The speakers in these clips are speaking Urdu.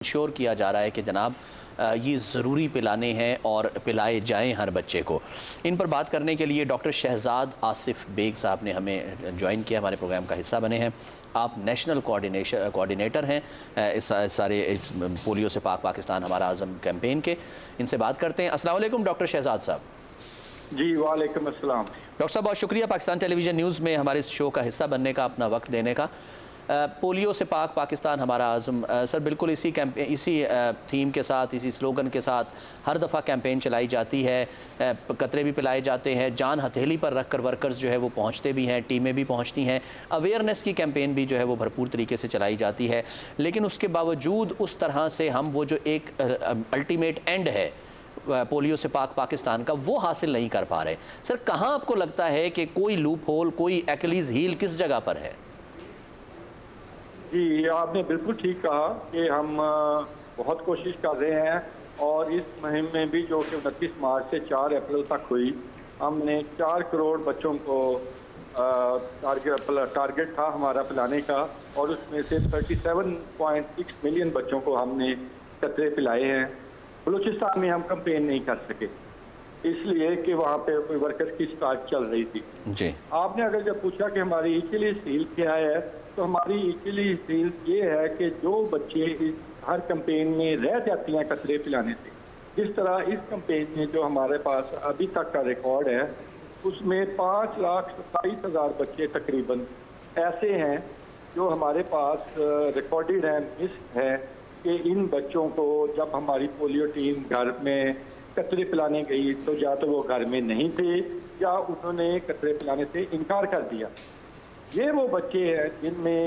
انشور کیا جا رہا ہے کہ جناب یہ ضروری پلانے ہیں اور پلائے جائیں ہر بچے کو۔ ان پر بات کرنے کے لیے ڈاکٹر شہزاد آصف بیگ صاحب نے ہمیں جوائن کیا، ہمارے پروگرام کا حصہ بنے ہیں۔ آپ نیشنل کوارڈینیٹر ہیں اس سارے پولیو سے پاک پاکستان ہمارا عزم کیمپین کے۔ ان سے بات کرتے ہیں۔ السلام علیکم ڈاکٹر شہزاد صاحب۔ جی وعلیکم السلام۔ ڈاکٹر صاحب بہت شکریہ پاکستان ٹیلی ویژن نیوز میں ہمارے اس شو کا حصہ بننے کا، اپنا وقت دینے کا۔ پولیو سے پاک پاکستان ہمارا عزم، سر بالکل اسی تھیم کے ساتھ، اسی سلوگن کے ساتھ ہر دفعہ کیمپین چلائی جاتی ہے، قطرے بھی پلائے جاتے ہیں، جان ہتھیلی پر رکھ کر ورکرز جو ہے وہ پہنچتے بھی ہیں، ٹیمیں بھی پہنچتی ہیں، اویئرنیس کی کیمپین بھی جو ہے وہ بھرپور طریقے سے چلائی جاتی ہے، لیکن اس کے باوجود اس طرح سے ہم وہ جو ایک الٹیمیٹ اینڈ ہے پولیو سے پاک پاکستان کا وہ حاصل نہیں کر پا رہے۔ سر کہاں آپ کو لگتا ہے کہ کوئی لوپ ہول، کوئی ایکلیز ہیل کس جگہ پر ہے؟ جی آپ نے بالکل ٹھیک کہا کہ ہم بہت کوشش کر رہے ہیں، اور اس مہم میں بھی جو کہ 29 مارچ سے 4 اپریل تک ہوئی، ہم نے 4 کروڑ بچوں کو ٹارگٹ تھا ہمارا پلانے کا، اور اس میں سے 37.6 ملین بچوں کو ہم نے قطرے پلائے ہیں۔ بلوچستان میں ہم کمپین نہیں کر سکے اس لیے کہ وہاں پہ ورکر کی اسٹارٹ چل رہی تھی۔ جی آپ نے اگر جب پوچھا کہ ہماری ایکچولی سیل کیا ہے، تو ہماری ایکچولی سیل یہ ہے کہ جو بچے ہر کمپین میں رہ جاتی ہیں قطرے پلانے سے، جس طرح اس کمپین میں جو ہمارے پاس ابھی تک کا ریکارڈ ہے، اس میں 5,27,000 بچے تقریباً ایسے ہیں جو ہمارے پاس ریکارڈڈ ہیں، لسٹ ہے کہ ان بچوں کو جب ہماری پولیو ٹیم گھر میں قطرے پلانے گئی تو یا تو وہ گھر میں نہیں تھے یا انہوں نے قطرے پلانے سے انکار کر دیا۔ یہ وہ بچے ہیں جن میں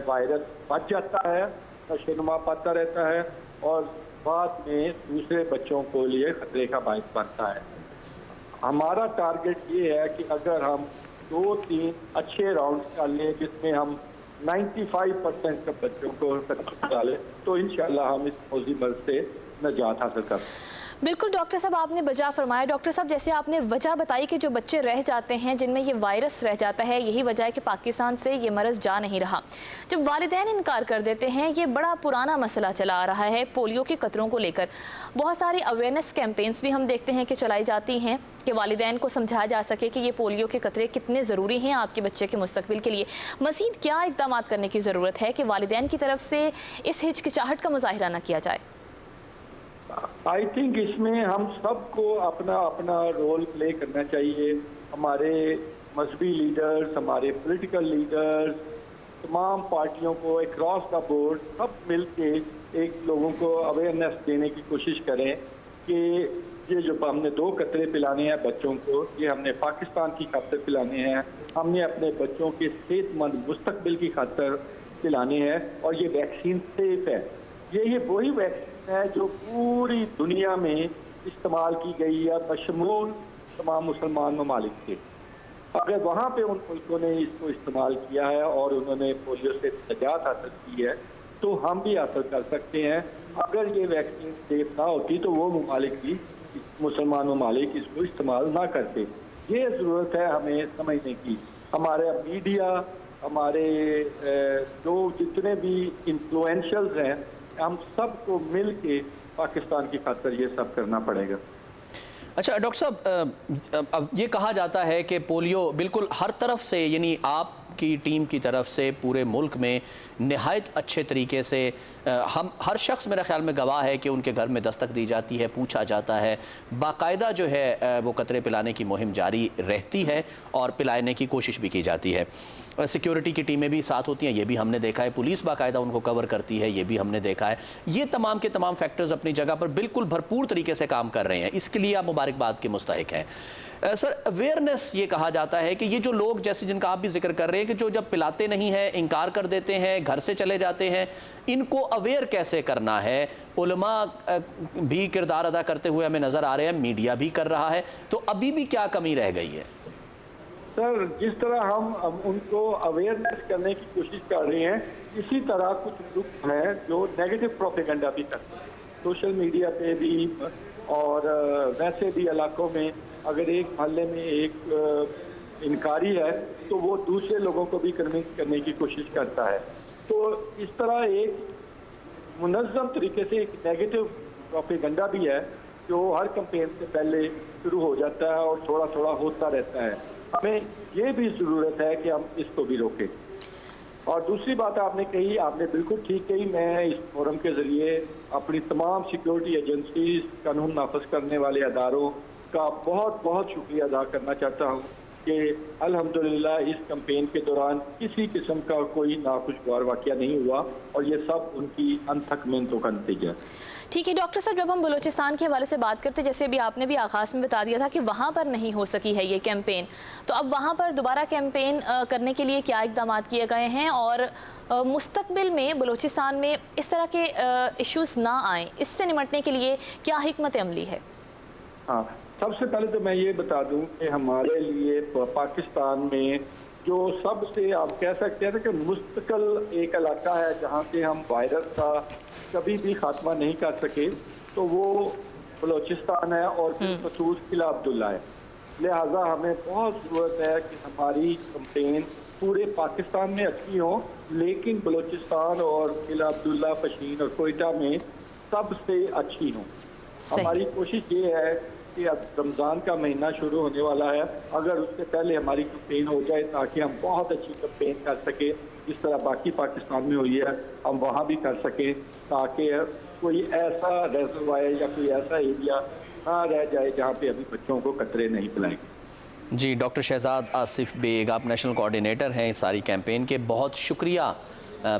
وائرس بچ جاتا ہے، نشوونما پاتا رہتا ہے، اور بعد میں دوسرے بچوں کو لیے خطرے کا باعث بنتا ہے۔ ہمارا ٹارگٹ یہ ہے کہ اگر ہم 2-3 اچھے راؤنڈ کر لیں جس میں ہم 95% کا بچوں کو ڈالیں، تو انشاءاللہ ہم اس موذی مرض سے نجات حاصل کر سکتے ہیں۔ بالکل ڈاکٹر صاحب، آپ نے بجا فرمایا۔ ڈاکٹر صاحب جیسے آپ نے وجہ بتائی کہ جو بچے رہ جاتے ہیں جن میں یہ وائرس رہ جاتا ہے، یہی وجہ ہے کہ پاکستان سے یہ مرض جا نہیں رہا۔ جب والدین انکار کر دیتے ہیں، یہ بڑا پرانا مسئلہ چلا آ رہا ہے پولیو کے قطروں کو لے کر۔ بہت ساری اویئرنیس کیمپینز بھی ہم دیکھتے ہیں کہ چلائی جاتی ہیں کہ والدین کو سمجھایا جا سکے کہ یہ پولیو کے قطرے کتنے ضروری ہیں آپ کے بچے کے مستقبل کے لیے۔ مزید کیا اقدامات کرنے کی ضرورت ہے کہ والدین کی طرف سے اس ہچکچاہٹ کا مظاہرہ نہ کیا جائے؟ آئی تھنک اس میں ہم سب کو اپنا اپنا رول پلے کرنا چاہیے۔ ہمارے مذہبی لیڈرز، ہمارے پولیٹیکل لیڈرز، تمام پارٹیوں کو اکراس دا بورڈ سب مل کے ایک لوگوں کو اویئرنیس دینے کی کوشش کریں کہ یہ جو ہم نے 2 قطرے پلانے ہیں بچوں کو، یہ ہم نے پاکستان کی خاطر پلانے ہیں، ہم نے اپنے بچوں کے صحت مند مستقبل کی خاطر پلانے ہیں، اور یہ ویکسین سیف ہے۔ یہ وہی ویکسین ہے جو پوری دنیا میں استعمال کی گئی ہے بشمول تمام مسلمان ممالک کے۔ اگر وہاں پہ ان ملکوں نے اس کو استعمال کیا ہے اور انہوں نے پولیو سے نجات حاصل کی ہے، تو ہم بھی حاصل کر سکتے ہیں۔ اگر یہ ویکسین سیف نہ ہوتی تو وہ ممالک بھی، مسلمان ممالک، اس کو استعمال نہ کرتے۔ یہ ضرورت ہے ہمیں سمجھنے کی۔ ہمارے میڈیا، ہمارے جو جتنے بھی انفلوئنشلز ہیں، ہم سب کو مل کے پاکستان کی خاطر یہ سب کرنا پڑے گا۔ اچھا ڈاکٹر صاحب، یہ کہا جاتا ہے کہ پولیو بالکل ہر طرف سے، یعنی آپ کی ٹیم کی طرف سے پورے ملک میں نہایت اچھے طریقے سے ہم ہر شخص میرا خیال میں گواہ ہے کہ ان کے گھر میں دستک دی جاتی ہے، پوچھا جاتا ہے، باقاعدہ جو ہے وہ قطرے پلانے کی مہم جاری رہتی ہے اور پلانے کی کوشش بھی کی جاتی ہے۔ سیکیورٹی کی ٹیمیں بھی ساتھ ہوتی ہیں، یہ بھی ہم نے دیکھا ہے، پولیس باقاعدہ ان کو کور کرتی ہے، یہ بھی ہم نے دیکھا ہے۔ یہ تمام کے تمام فیکٹرز اپنی جگہ پر بالکل بھرپور طریقے سے کام کر رہے ہیں، اس کے لیے آپ مبارکباد کے مستحق ہیں۔ سر اویئرنیس یہ کہا جاتا ہے کہ یہ جو لوگ جیسے جن کا آپ بھی ذکر کر رہے ہیں کہ جو جب پلاتے نہیں ہیں، انکار کر دیتے ہیں، گھر سے چلے جاتے ہیں، ان کو اویئر کیسے کرنا ہے؟ علماء بھی کردار ادا کرتے ہوئے ہمیں نظر آ رہے ہیں، میڈیا بھی کر رہا ہے، تو ابھی بھی کیا کمی رہ گئی ہے؟ سر جس طرح ہم ان کو اویئرنیس کرنے کی کوشش کر رہے ہیں، اسی طرح کچھ لوگ ہیں جو نیگیٹو پروپیگنڈا بھی کرتے ہیں سوشل میڈیا پہ بھی، اور ویسے بھی علاقوں میں اگر ایک محلے میں ایک انکاری ہے تو وہ دوسرے لوگوں کو بھی کنونس کرنے کی کوشش کرتا ہے۔ تو اس طرح ایک منظم طریقے سے ایک نیگیٹو پروپیگنڈا بھی ہے جو ہر کمپین سے پہلے شروع ہو جاتا ہے اور تھوڑا تھوڑا ہوتا رہتا ہے. ہمیں یہ بھی ضرورت ہے کہ ہم اس کو بھی روکیں. اور دوسری بات آپ نے کہی, آپ نے بالکل ٹھیک کہی. میں اس فورم کے ذریعے اپنی تمام سیکیورٹی ایجنسیز, قانون نافذ کرنے والے اداروں کا بہت بہت شکریہ ادا کرنا چاہتا ہوں کہ الحمدللہ اس کمپین کے دوران کسی قسم کا کوئی ناخوشگوار واقعہ نہیں ہوا, اور یہ سب ان کی انتھک محنتوں کا نتیجہ ہے. ٹھیک ہے ڈاکٹر صاحب, جب ہم بلوچستان کے حوالے سے بات کرتے, جیسے ابھی آپ نے بھی آغاز میں بتا دیا تھا کہ وہاں پر نہیں ہو سکی ہے یہ کیمپین, تو اب وہاں پر دوبارہ کیمپین کرنے کے لیے کیا اقدامات کیے گئے ہیں, اور مستقبل میں بلوچستان میں اس طرح کے ایشوز نہ آئیں, اس سے نمٹنے کے لیے کیا حکمت عملی ہے؟ ہاں, سب سے پہلے تو میں یہ بتا دوں کہ ہمارے لیے پاکستان میں جو سب سے آپ کہہ سکتے ہیں کہ مستقل ایک علاقہ ہے جہاں سے ہم وائرس کا کبھی بھی خاتمہ نہیں کر سکے, تو وہ بلوچستان ہے اور بالخصوص قلعہ عبداللہ ہے. لہٰذا ہمیں بہت ضرورت ہے کہ ہماری کمپین پورے پاکستان میں اچھی ہوں, لیکن بلوچستان اور قلعہ عبداللہ, پشین اور کوئٹہ میں سب سے اچھی ہوں. ہماری کوشش یہ ہے کہ اب رمضان کا مہینہ شروع ہونے والا ہے, اگر اس سے پہلے ہماری کمپین ہو جائے تاکہ ہم بہت اچھی کمپین کر سکیں, جس طرح باقی پاکستان میں ہوئی ہے ہم وہاں بھی کر سکیں, تاکہ کوئی ایسا ریزروائر یا کوئی ایسا ایریا نہ رہ جائے جہاں پہ ابھی بچوں کو قطرے نہیں پلائیں گے. جی, ڈاکٹر شہزاد آصف بیگ, آپ نیشنل کوارڈینیٹر ہیں اس ساری کیمپین کے. بہت شکریہ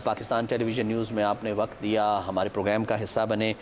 پاکستان ٹیلی ویژن نیوز میں آپ نے وقت دیا, ہمارے پروگرام کا حصہ بنے.